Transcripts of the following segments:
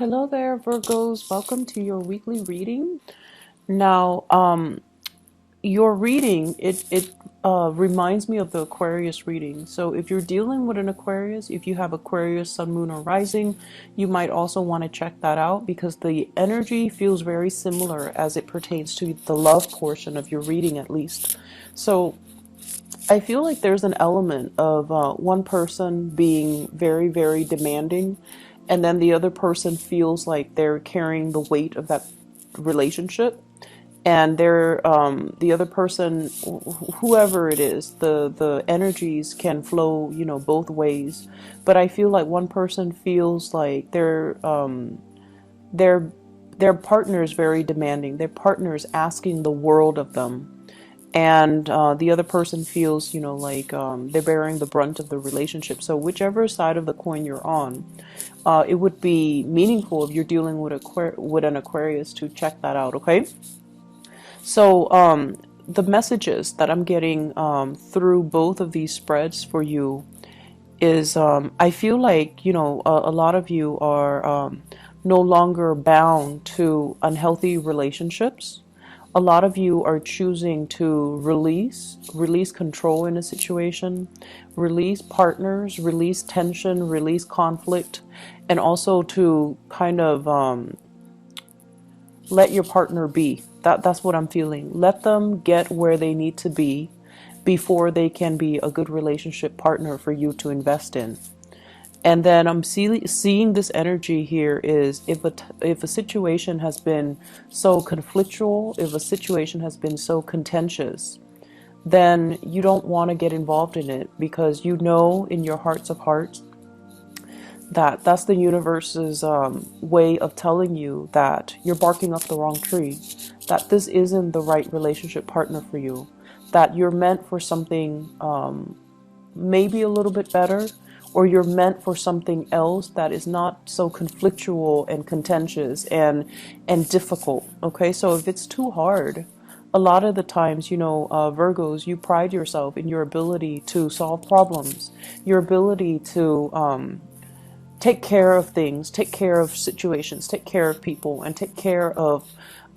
Hello there, Virgos. Welcome to your weekly reading. Now, your reading, it reminds me of the Aquarius reading. So if you're dealing with an Aquarius, if you have Aquarius, Sun, Moon, or Rising, you might also want to check that out because the energy feels very similar as it pertains to the love portion of your reading, at least. So I feel like there's an element of one person being very, very demanding, and then the other person feels like they're carrying the weight of that relationship, and they're the other person, whoever it is, the energies can flow, both ways. But I feel like one person feels like their their partner is very demanding. Their partner is asking the world of them, and the other person feels like they're bearing the brunt of the relationship. So whichever side of the coin you're on, it would be meaningful if you're dealing with an Aquarius to check that out. Okay, so the messages that I'm getting through both of these spreads for you is I feel like a lot of you are no longer bound to unhealthy relationships. A lot of you are choosing to release control in a situation, release partners, release tension, release conflict, and also to kind of let your partner be. That's what I'm feeling. Let them get where they need to be before they can be a good relationship partner for you to invest in. And then I'm seeing this energy here is if a situation has been so conflictual, if a situation has been so contentious, then you don't want to get involved in it because you know in your hearts of hearts that that's the universe's way of telling you that you're barking up the wrong tree, that this isn't the right relationship partner for you, that you're meant for something maybe a little bit better, or you're meant for something else that is not so conflictual and contentious and difficult. Okay, so if it's too hard, a lot of the times, Virgos, you pride yourself in your ability to solve problems, your ability to take care of things, take care of situations, take care of people, and take care of,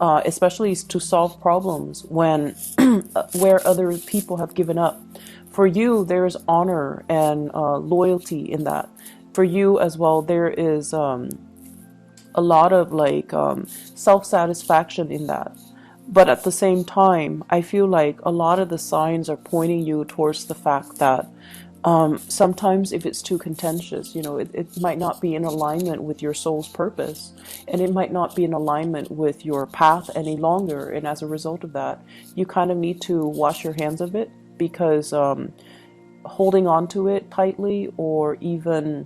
especially to solve problems when where other people have given up. For you, there is honor and loyalty in that. For you as well, there is a lot of self-satisfaction in that. But at the same time, I feel like a lot of the signs are pointing you towards the fact that sometimes if it's too contentious, it might not be in alignment with your soul's purpose, and it might not be in alignment with your path any longer. And as a result of that, you kind of need to wash your hands of it because holding on to it tightly or even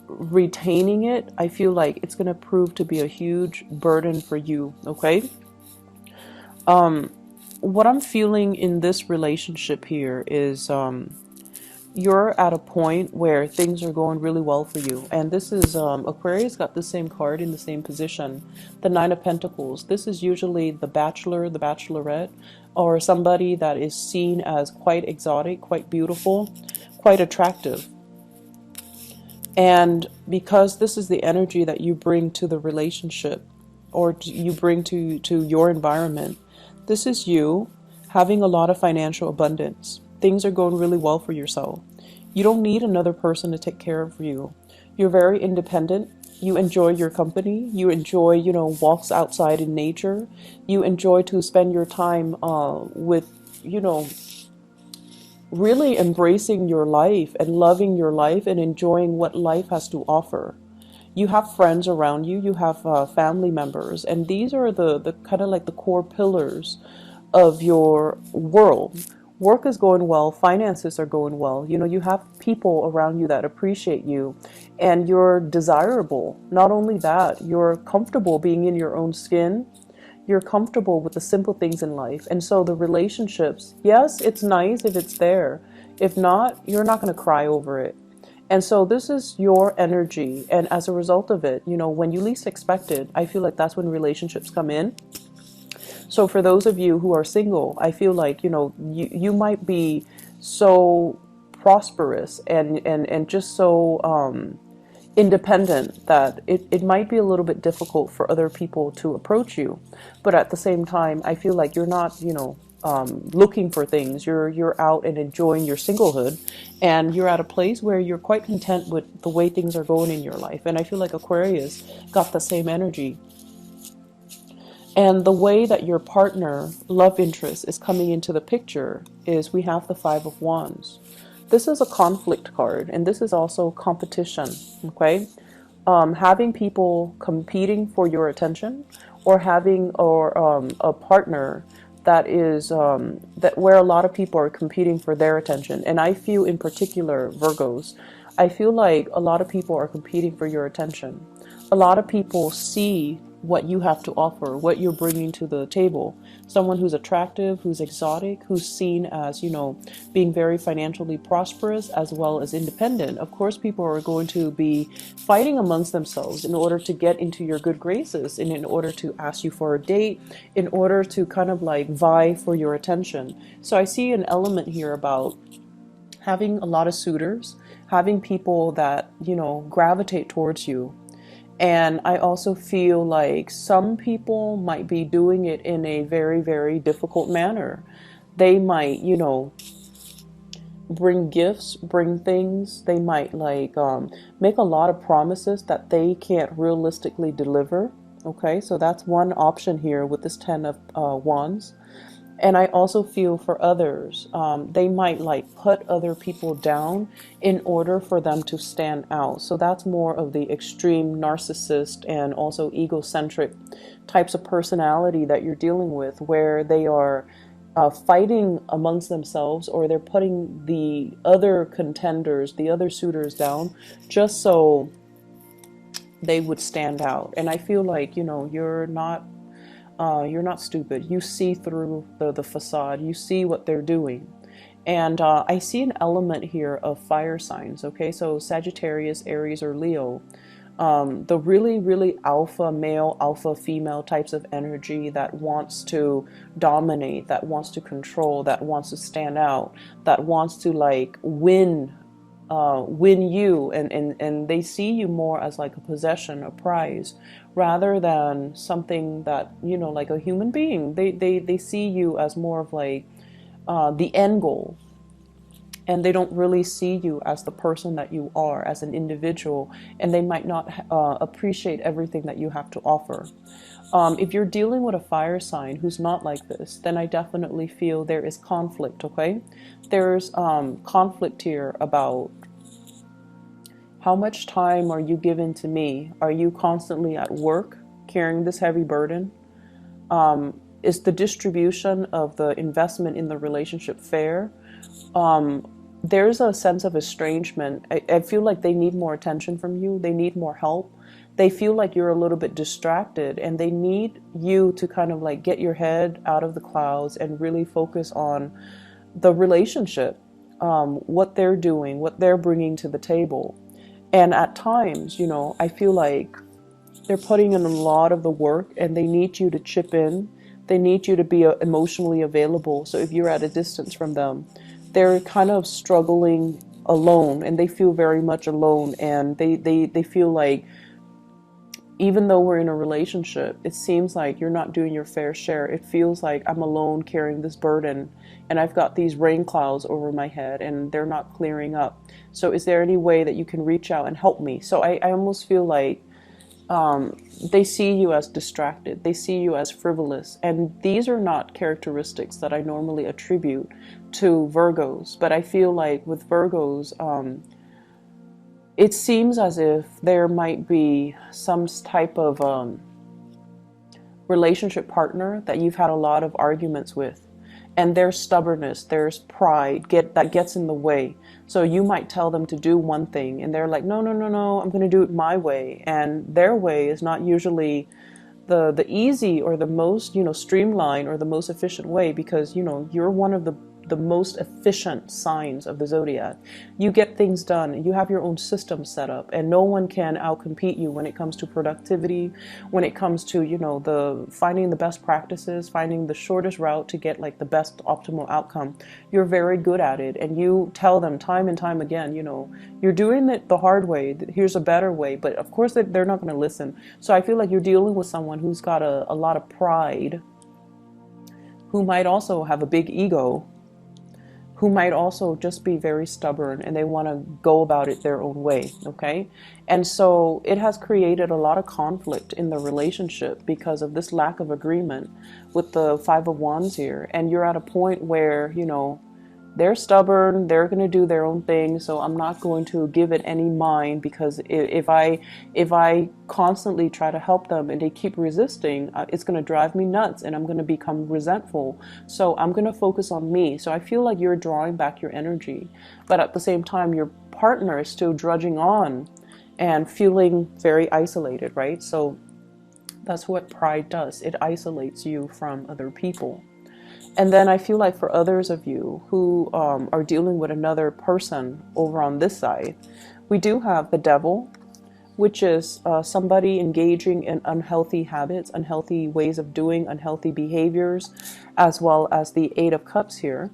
retaining it, I feel like it's going to prove to be a huge burden for you. Okay. What I'm feeling in this relationship here is you're at a point where things are going really well for you. And this is Aquarius got the same card in the same position, the Nine of Pentacles. This is usually the bachelor, the bachelorette, or somebody that is seen as quite exotic, quite beautiful, quite attractive. And because this is the energy that you bring to the relationship or you bring to your environment, this is you having a lot of financial abundance. Things are going really well for yourself. You don't need another person to take care of you. You're very independent. You enjoy your company. You enjoy, walks outside in nature. You enjoy to spend your time with, really embracing your life and loving your life and enjoying what life has to offer. You have friends around you. You have family members. And these are the kind of like the core pillars of your world. Work is going well, finances are going well. You have people around you that appreciate you and you're desirable. Not only that, you're comfortable being in your own skin. You're comfortable with the simple things in life. And so the relationships, yes, it's nice if it's there. If not, you're not going to cry over it. And so this is your energy. And as a result of it, when you least expect it, I feel like that's when relationships come in. So for those of you who are single, I feel like, you might be so prosperous and just so, independent that it might be a little bit difficult for other people to approach you. But at the same time, I feel like you're not, looking for things. You're out and enjoying your singlehood, and you're at a place where you're quite content with the way things are going in your life. And I feel like Aquarius got the same energy. And the way that your partner, love interest, is coming into the picture is we have the Five of Wands. This is a conflict card, and this is also competition, okay? Having people competing for your attention, or having a partner that is that where a lot of people are competing for their attention. And I feel in particular, Virgos, I feel like a lot of people are competing for your attention. A lot of people see what you have to offer, what you're bringing to the table. Someone who's attractive, who's exotic, who's seen as, being very financially prosperous as well as independent. Of course, people are going to be fighting amongst themselves in order to get into your good graces, and in order to ask you for a date, in order to kind of like vie for your attention. So I see an element here about having a lot of suitors, having people that, gravitate towards you. And I also feel like some people might be doing it in a very, very difficult manner. They might, bring gifts, bring things. They might make a lot of promises that they can't realistically deliver. Okay, so that's one option here with this Ten of Wands. And I also feel for others, they might put other people down in order for them to stand out. So that's more of the extreme narcissist and also egocentric types of personality that you're dealing with, where they are fighting amongst themselves, or they're putting the other contenders, the other suitors down just so they would stand out. And I feel like, you're not stupid. You see through the facade. You see what they're doing. And I see an element here of fire signs. Okay, so Sagittarius, Aries, or Leo. The really, really alpha male, alpha female types of energy that wants to dominate, that wants to control, that wants to stand out, that wants to win you, and they see you more as like a possession, a prize, rather than something that, like a human being. They see you as more of the end goal, and they don't really see you as the person that you are as an individual, and they might not appreciate everything that you have to offer. If you're dealing with a fire sign who's not like this, then I definitely feel there is conflict, okay? There's conflict here about how much time are you giving to me? Are you constantly at work carrying this heavy burden? Is the distribution of the investment in the relationship fair? There's a sense of estrangement. I feel like they need more attention from you. They need more help. They feel like you're a little bit distracted, and they need you to kind of get your head out of the clouds and really focus on the relationship, what they're doing, what they're bringing to the table. And at times, I feel like they're putting in a lot of the work, and they need you to chip in. They need you to be emotionally available. So if you're at a distance from them, they're kind of struggling alone, and they feel very much alone. And they feel like, even though we're in a relationship, it seems like you're not doing your fair share. It feels like I'm alone carrying this burden, and I've got these rain clouds over my head, and they're not clearing up. So is there any way that you can reach out and help me? So I almost feel like they see you as distracted. They see you as frivolous. And these are not characteristics that I normally attribute to Virgos. But I feel like with Virgos, it seems as if there might be some type of relationship partner that you've had a lot of arguments with, and there's stubbornness, there's pride that gets in the way. So you might tell them to do one thing, and they're like, no, no, no, no, I'm going to do it my way. And their way is not usually the easy or the most, streamlined or the most efficient way, because, you're one of the the most efficient signs of the zodiac. You get things done. You have your own system set up, and no one can outcompete you when it comes to productivity, when it comes to, the finding the best practices, finding the shortest route to get like the best optimal outcome. You're very good at it, and you tell them time and time again, you're doing it the hard way. Here's a better way, but of course they're not going to listen. So I feel like you're dealing with someone who's got a lot of pride, who might also have a big ego, who might also just be very stubborn, and they want to go about it their own way, okay? And so it has created a lot of conflict in the relationship because of this lack of agreement with the Five of Wands here. And you're at a point where, they're stubborn, they're going to do their own thing, so I'm not going to give it any mind, because if I constantly try to help them and they keep resisting, it's going to drive me nuts and I'm going to become resentful. So I'm going to focus on me. So I feel like you're drawing back your energy, but at the same time your partner is still drudging on and feeling very isolated, right? So that's what pride does. It isolates you from other people. And then I feel like for others of you who are dealing with another person over on this side, we do have the Devil, which is somebody engaging in unhealthy habits, unhealthy ways of doing, unhealthy behaviors, as well as the Eight of Cups here.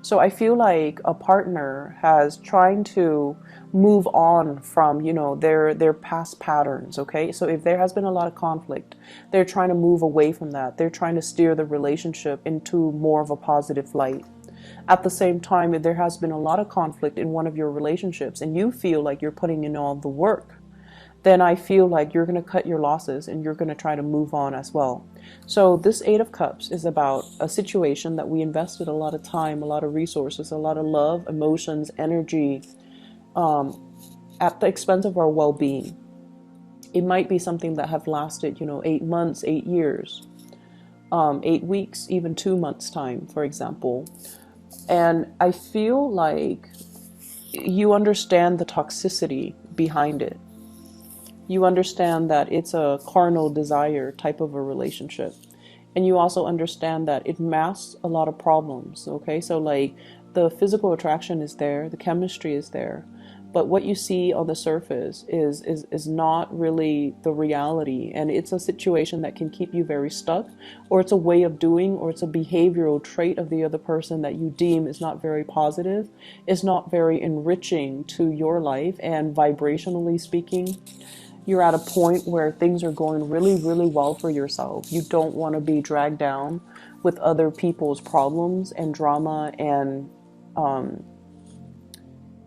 So I feel like a partner has trying to move on from, their past patterns, okay? So if there has been a lot of conflict, they're trying to move away from that. They're trying to steer the relationship into more of a positive light. At the same time, if there has been a lot of conflict in one of your relationships and you feel like you're putting in all the work, then I feel like you're going to cut your losses and you're going to try to move on as well. So this Eight of Cups is about a situation that we invested a lot of time, a lot of resources, a lot of love, emotions, energy, at the expense of our well-being. It might be something that have lasted, 8 months, 8 years, 8 weeks, even 2 months time, for example. And I feel like you understand the toxicity behind it. You understand that it's a carnal desire type of a relationship. And you also understand that it masks a lot of problems, okay? So like the physical attraction is there, the chemistry is there, but what you see on the surface is not really the reality. And it's a situation that can keep you very stuck, or it's a way of doing, or it's a behavioral trait of the other person that you deem is not very positive, is not very enriching to your life. And vibrationally speaking, you're at a point where things are going really, really well for yourself. You don't want to be dragged down with other people's problems and drama and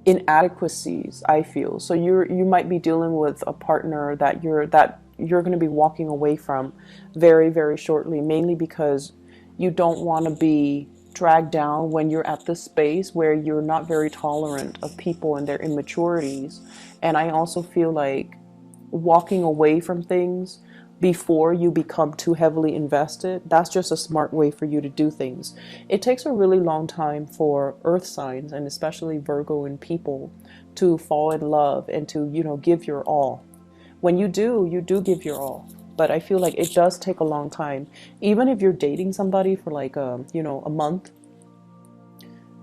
inadequacies, I feel. So you might be dealing with a partner that you're going to be walking away from very, very shortly, mainly because you don't want to be dragged down when you're at this space where you're not very tolerant of people and their immaturities. And I also feel like walking away from things before you become too heavily invested, that's just a smart way for you to do things. It takes a really long time for earth signs, and especially Virgo and people, to fall in love and to, give your all. When you do give your all. But I feel like it does take a long time. Even if you're dating somebody for like a month,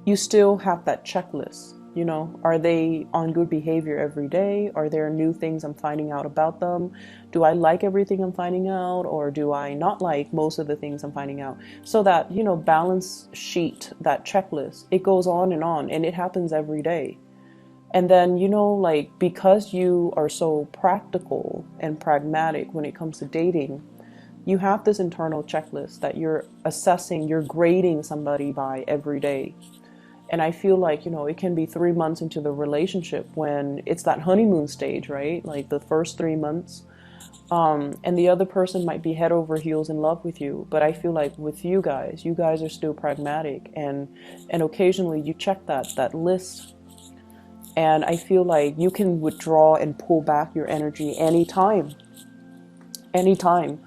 you still have that checklist. Are they on good behavior every day? Are there new things I'm finding out about them? Do I like everything I'm finding out, or do I not like most of the things I'm finding out? So that, balance sheet, that checklist, it goes on, and it happens every day. And then, because you are so practical and pragmatic when it comes to dating, you have this internal checklist that you're assessing, you're grading somebody by every day. And I feel like, it can be 3 months into the relationship when it's that honeymoon stage, right? Like the first 3 months. And the other person might be head over heels in love with you. But I feel like with you guys are still pragmatic. And occasionally you check that list. And I feel like you can withdraw and pull back your energy anytime. Anytime.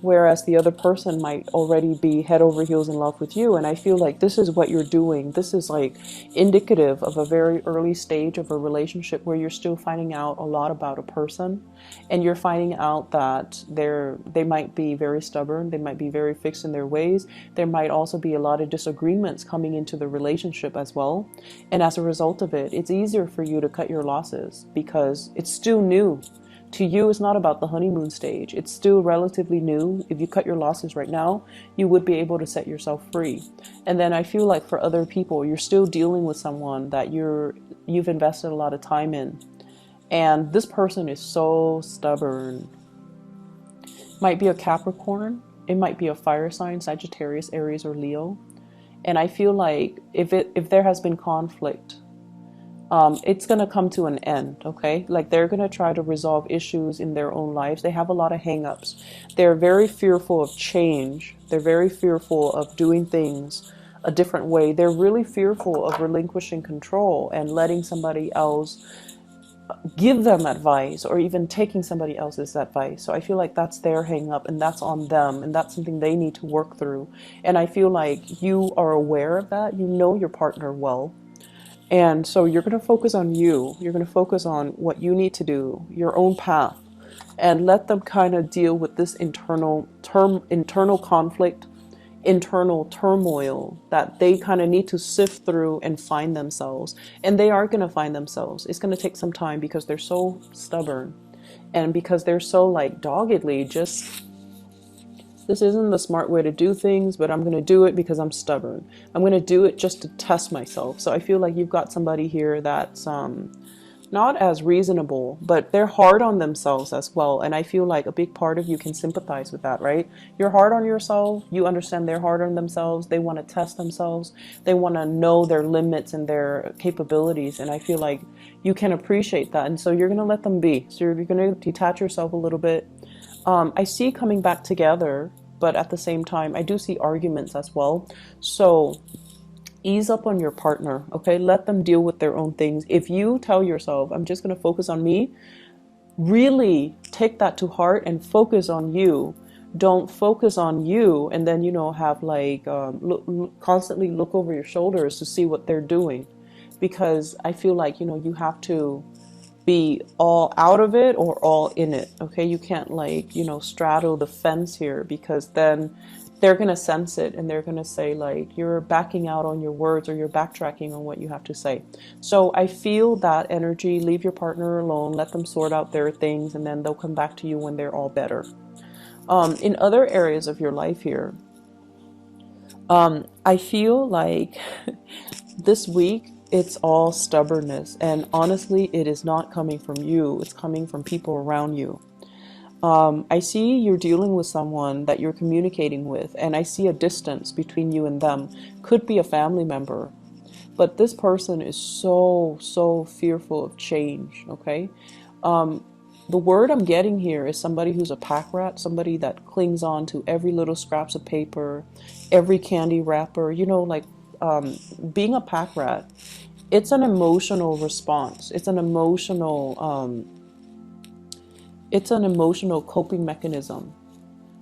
whereas the other person might already be head over heels in love with you. And I feel like this is what you're doing. This is like indicative of a very early stage of a relationship where you're still finding out a lot about a person, and you're finding out that they might be very stubborn, they might be very fixed in their ways. There might also be a lot of disagreements coming into the relationship as well. And as a result of it, it's easier for you to cut your losses because it's still new. To you, it's not about the honeymoon stage. It's still relatively new. If you cut your losses right now, you would be able to set yourself free. And then I feel like for other people, you're still dealing with someone that you've invested a lot of time in. And this person is so stubborn. Might be a Capricorn. It might be a fire sign, Sagittarius, Aries, or Leo. And I feel like if there has been conflict, it's going to come to an end, okay? Like they're going to try to resolve issues in their own lives. They have a lot of hang-ups. They're very fearful of change. They're very fearful of doing things a different way. They're really fearful of relinquishing control and letting somebody else give them advice, or even taking somebody else's advice. So I feel like that's their hang-up, and that's on them, and that's something they need to work through. And I feel like you are aware of that. You know your partner well. And so you're going to focus on you. You're going to focus on what you need to do, your own path, and let them kind of deal with this internal conflict, internal turmoil that they kind of need to sift through and find themselves. And they are going to find themselves. It's going to take some time because they're so stubborn, and because they're so like doggedly just, this isn't the smart way to do things, but I'm going to do it because I'm stubborn. I'm going to do it just to test myself. So I feel like you've got somebody here that's not as reasonable, but they're hard on themselves as well. And I feel like a big part of you can sympathize with that, right? You're hard on yourself. You understand they're hard on themselves. They want to test themselves. They want to know their limits and their capabilities. And I feel like you can appreciate that. And so you're going to let them be. So you're going to detach yourself a little bit. I see coming back together, but at the same time, I do see arguments as well. So ease up on your partner, okay? Let them deal with their own things. If you tell yourself, I'm just going to focus on me, really take that to heart and focus on you. Don't focus on you and then, have like constantly look over your shoulders to see what they're doing. Because I feel like, you have to be all out of it or all in it, okay? You can't like, straddle the fence here, because then they're going to sense it and they're going to say like, you're backing out on your words, or you're backtracking on what you have to say. So I feel that energy. Leave your partner alone, let them sort out their things, and then they'll come back to you when they're all better. In other areas of your life here, I feel like this week, it's all stubbornness. And honestly, it is not coming from you. It's coming from people around you. I see you're dealing with someone that you're communicating with, and I see a distance between you and them. Could be a family member. But this person is so fearful of change, okay? The word I'm getting here is somebody who's a pack rat, somebody that clings on to every little scraps of paper, every candy wrapper, being a pack rat. It's an emotional response. It's an emotional coping mechanism.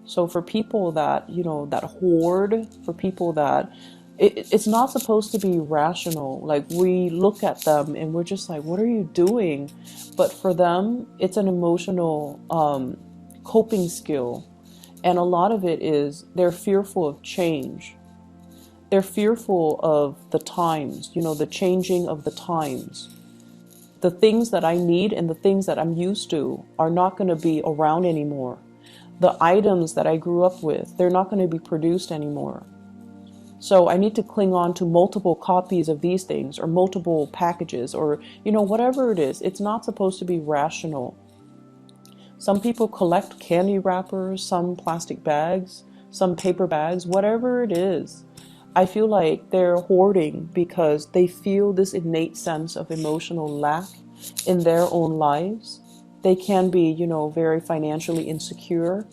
So for people that, that hoard, for people that, it's not supposed to be rational. Like we look at them and we're just like, what are you doing? But for them, it's an emotional coping skill. And a lot of it is they're fearful of change. They're fearful of the times, the changing of the times. The things that I need and the things that I'm used to are not going to be around anymore. The items that I grew up with, they're not going to be produced anymore. So I need to cling on to multiple copies of these things, or multiple packages, or, whatever it is. It's not supposed to be rational. Some people collect candy wrappers, some plastic bags, some paper bags, whatever it is. I feel like they're hoarding because they feel this innate sense of emotional lack in their own lives. They can be, very financially insecure.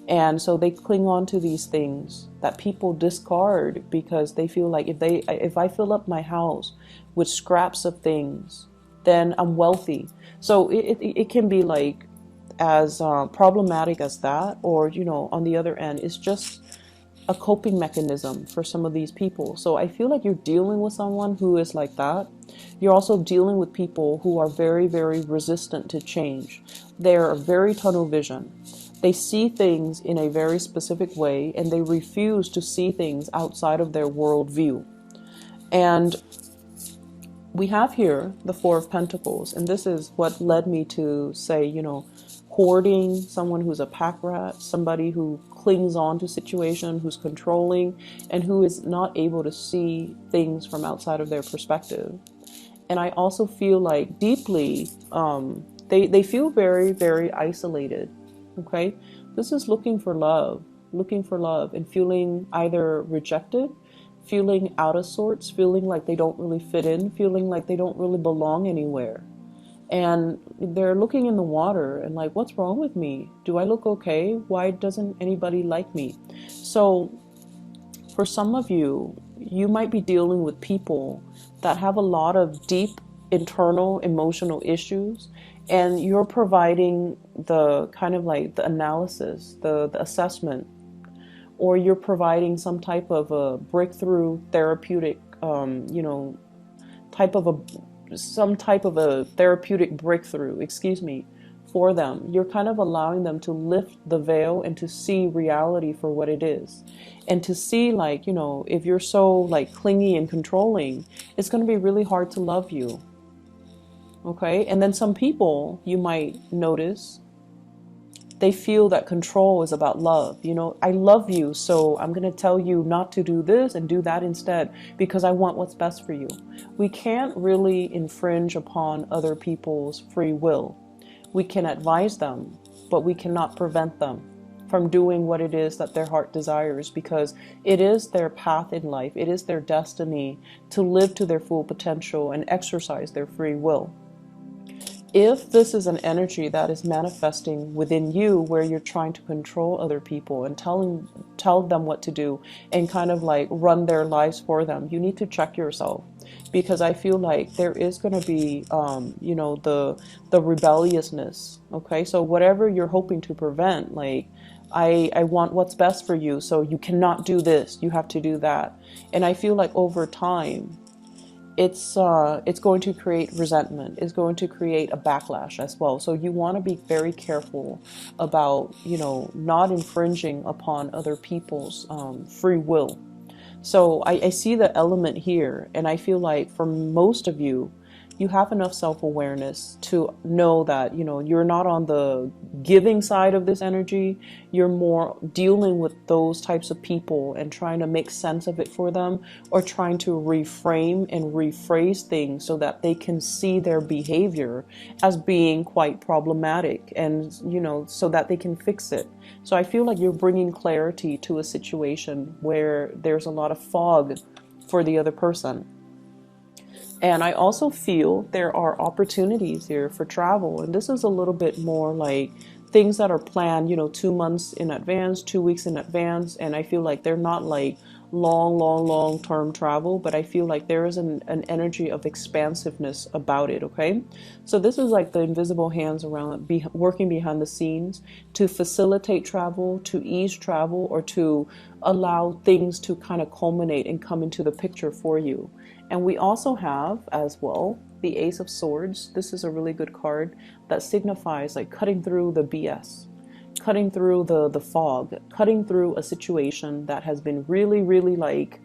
And so they cling on to these things that people discard because they feel like if I fill up my house with scraps of things, then I'm wealthy. So it can be like as problematic as that, or, you know, on the other end, it's just a coping mechanism for some of these people. So I feel like you're dealing with someone who is like that. You're also dealing with people who are very, very resistant to change. They're very tunnel vision. They see things in a very specific way, and they refuse to see things outside of their worldview. And we have here the Four of Pentacles, and this is what led me to say, you know, hoarding, someone who's a pack rat, somebody who clings on to situation, who's controlling, and who is not able to see things from outside of their perspective. And I also feel like deeply, they feel very, very isolated. Okay, this is looking for love, and feeling either rejected, feeling out of sorts, feeling like they don't really fit in, feeling like they don't really belong anywhere. And they're looking in the water and like, what's wrong with me? Do I look okay? Why doesn't anybody like me? So for some of you, you might be dealing with people that have a lot of deep internal emotional issues, and you're providing the kind of like the analysis, the assessment, or you're providing some type of a breakthrough therapeutic, you know, some type of a therapeutic breakthrough, excuse me, for them. You're kind of allowing them to lift the veil and to see reality for what it is. And to see, like, you know, if you're so like clingy and controlling, it's going to be really hard to love you. Okay? And then some people, you might notice, they feel that control is about love. You know, I love you, so I'm going to tell you not to do this and do that instead because I want what's best for you. We can't really infringe upon other people's free will. We can advise them, but we cannot prevent them from doing what it is that their heart desires, because it is their path in life. It is their destiny to live to their full potential and exercise their free will. If this is an energy that is manifesting within you, where you're trying to control other people and tell them what to do and kind of like run their lives for them, you need to check yourself, because I feel like there is going to be, you know, the rebelliousness. Okay, so whatever you're hoping to prevent, like, I want what's best for you, so you cannot do this, you have to do that. And I feel like over time, it's going to create resentment. It's going to create a backlash as well. So you want to be very careful about, you know, not infringing upon other people's free will. So I see the element here, and I feel like for most of you, you have enough self-awareness to know that, you know, you're not on the giving side of this energy. You're more dealing with those types of people and trying to make sense of it for them, or trying to reframe and rephrase things so that they can see their behavior as being quite problematic, and, you know, so that they can fix it. So I feel like you're bringing clarity to a situation where there's a lot of fog for the other person. And I also feel there are opportunities here for travel. And this is a little bit more like things that are planned, you know, 2 months in advance, 2 weeks in advance. And I feel like they're not like long term travel, but I feel like there is an energy of expansiveness about it. Okay. So this is like the invisible hands around, working behind the scenes to facilitate travel, to ease travel, or to allow things to kind of culminate and come into the picture for you. And we also have as well the Ace of Swords. This is a really good card that signifies like cutting through the BS, cutting through the fog, cutting through a situation that has been really like,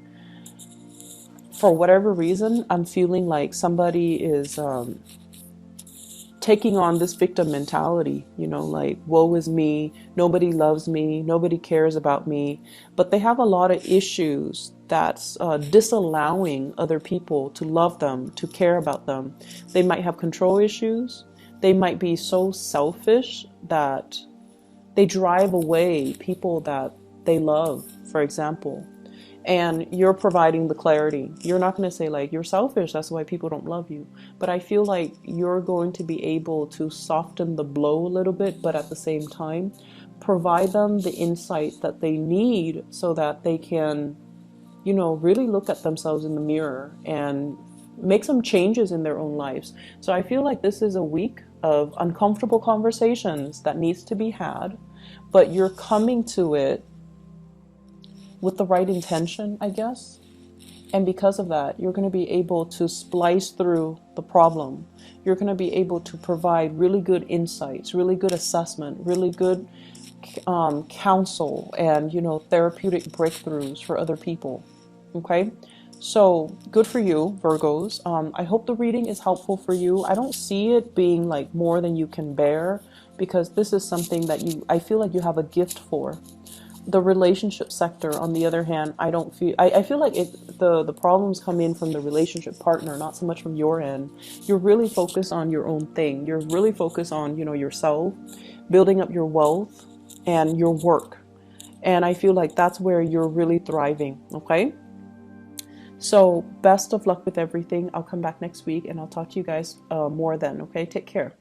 for whatever reason, I'm feeling like somebody is taking on this victim mentality, you know, like, woe is me, nobody loves me, nobody cares about me. But they have a lot of issues that's disallowing other people to love them, to care about them. They might have control issues. They might be so selfish that they drive away people that they love, for example. And you're providing the clarity. You're not going to say like, you're selfish, that's why people don't love you. But I feel like you're going to be able to soften the blow a little bit, but at the same time, provide them the insight that they need so that they can, you know, really look at themselves in the mirror and make some changes in their own lives. So I feel like this is a week of uncomfortable conversations that needs to be had, but you're coming to it with the right intention, I guess. And because of that, you're going to be able to splice through the problem. You're going to be able to provide really good insights, really good assessment, really good counsel, and, you know, therapeutic breakthroughs for other people. Okay? So good for you, Virgos. I hope the reading is helpful for you. I don't see it being like more than you can bear, because this is something that I feel like you have a gift for. The relationship sector, on the other hand, I feel like the problems come in from the relationship partner, not so much from your end. You're really focused on your own thing. You're really focused on, you know, yourself, building up your wealth and your work. And I feel like that's where you're really thriving. Okay. So best of luck with everything. I'll come back next week and I'll talk to you guys more then. Okay. Take care.